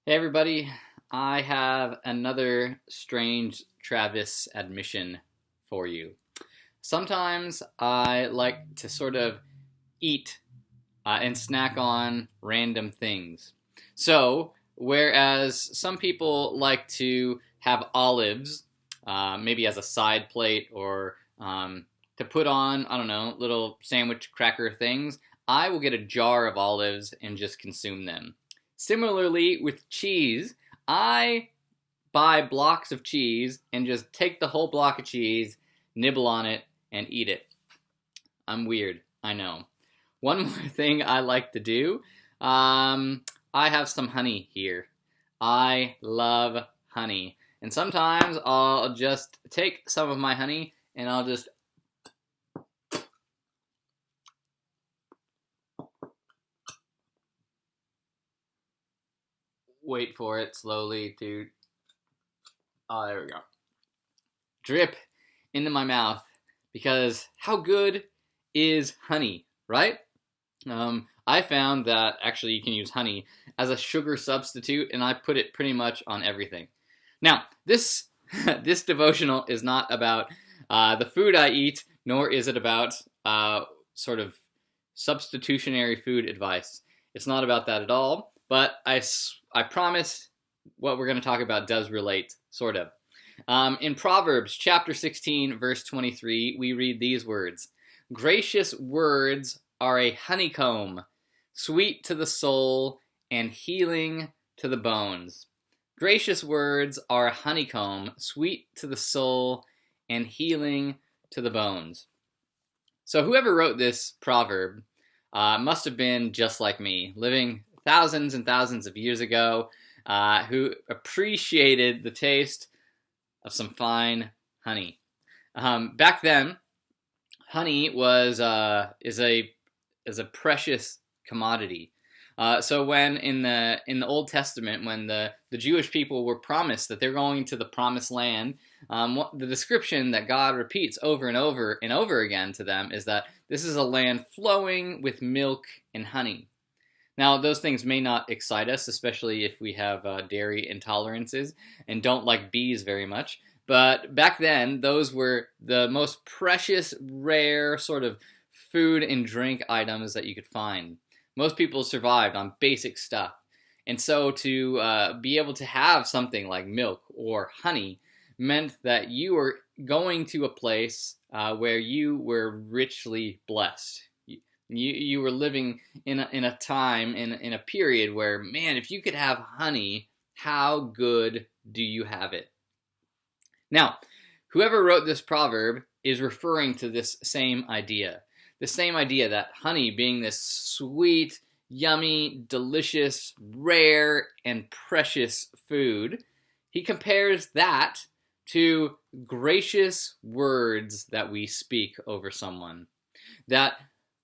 Hey everybody, I have another strange Travis admission for you. Sometimes I like to sort of eat and snack on random things. So, whereas some people like to have olives, maybe as a side plate or to put on, I don't know, little sandwich cracker things, I will get a jar of olives and just consume them. Similarly, with cheese, I buy blocks of cheese and just take the whole block of cheese, nibble on it, and eat it. I'm weird, I know. One more thing I like to do, I have some honey here. I love honey. And sometimes I'll just take some of my honey and I'll just wait for it slowly to, oh, there we go, drip into my mouth, because how good is honey, right? I found that actually you can use honey as a sugar substitute, and I put it pretty much on everything. Now, this this devotional is not about the food I eat, nor is it about sort of substitutionary food advice. It's not about that at all, but I promise what we're going to talk about does relate, sort of. In Proverbs chapter 16, verse 23, we read these words: "Gracious words are a honeycomb, sweet to the soul and healing to the bones." Gracious words are a honeycomb, sweet to the soul and healing to the bones. So whoever wrote this proverb must have been just like me, living thousands and thousands of years ago, who appreciated the taste of some fine honey. Back then, honey was is a precious commodity. So when in the Old Testament, when the Jewish people were promised that they're going to the promised land, the description that God repeats over and over and over again to them is that this is a land flowing with milk and honey. Now, those things may not excite us, especially if we have dairy intolerances and don't like bees very much. But back then, those were the most precious, rare sort of food and drink items that you could find. Most people survived on basic stuff. And so to be able to have something like milk or honey meant that you were going to a place where you were richly blessed. You were living in a time, in a period where, man, if you could have honey, how good do you have it? Now, whoever wrote this proverb is referring to this same idea. The same idea that honey, being this sweet, yummy, delicious, rare, and precious food, he compares that to gracious words that we speak over someone. That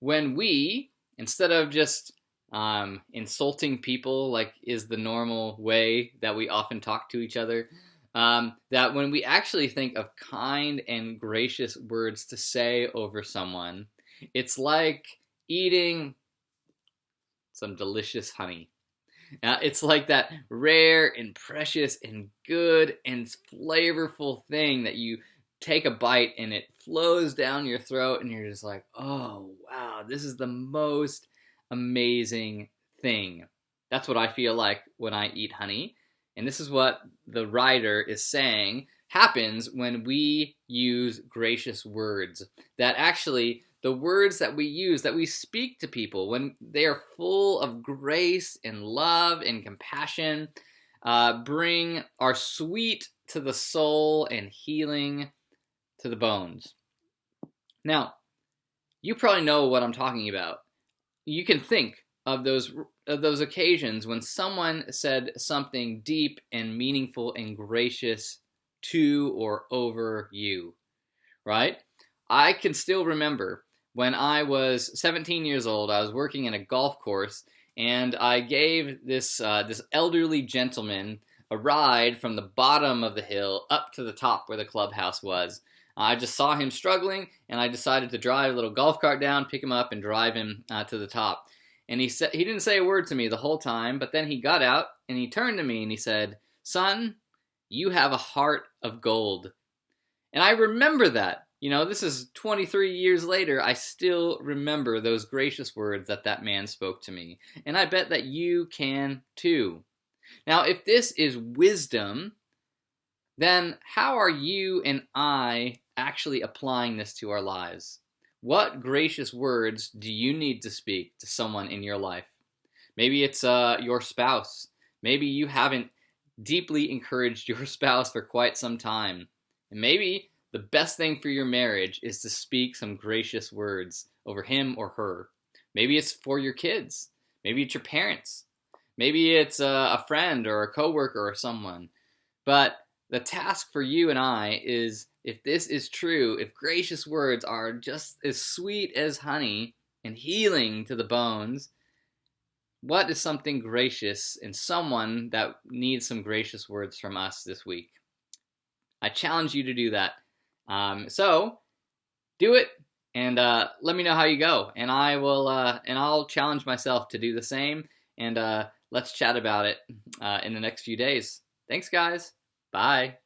when we, instead of just insulting people like is the normal way that we often talk to each other, that when we actually think of kind and gracious words to say over someone, it's like eating some delicious honey. It's like that rare and precious and good and flavorful thing that you take a bite and it flows down your throat and you're just like, oh, wow, this is the most amazing thing. That's what I feel like when I eat honey. And this is what the writer is saying happens when we use gracious words. That actually the words that we use, that we speak to people, when they are full of grace and love and compassion, are sweet to the soul and healing to the bones. Now, you probably know what I'm talking about. You can think of those occasions when someone said something deep and meaningful and gracious to or over you, right? I can still remember when I was 17 years old, I was working in a golf course, and I gave this elderly gentleman a ride from the bottom of the hill up to the top where the clubhouse was. I just saw him struggling, and I decided to drive a little golf cart down, pick him up, and drive him to the top. And he didn't say a word to me the whole time, but then he got out and he turned to me and he said, "Son, you have a heart of gold." And I remember that. This is 23 years later. I still remember those gracious words that man spoke to me. And I bet that you can too. Now, if this is wisdom, then how are you and I actually applying this to our lives? What gracious words do you need to speak to someone in your life? Maybe it's your spouse. Maybe you haven't deeply encouraged your spouse for quite some time. And maybe the best thing for your marriage is to speak some gracious words over him or her. Maybe it's for your kids. Maybe it's your parents. Maybe it's a friend or a coworker or someone. But the task for you and I is, if this is true, if gracious words are just as sweet as honey and healing to the bones, what is something gracious in someone that needs some gracious words from us this week? I challenge you to do that. So do it and let me know how you go. And I'll challenge myself to do the same. And let's chat about it in the next few days. Thanks, guys. Bye.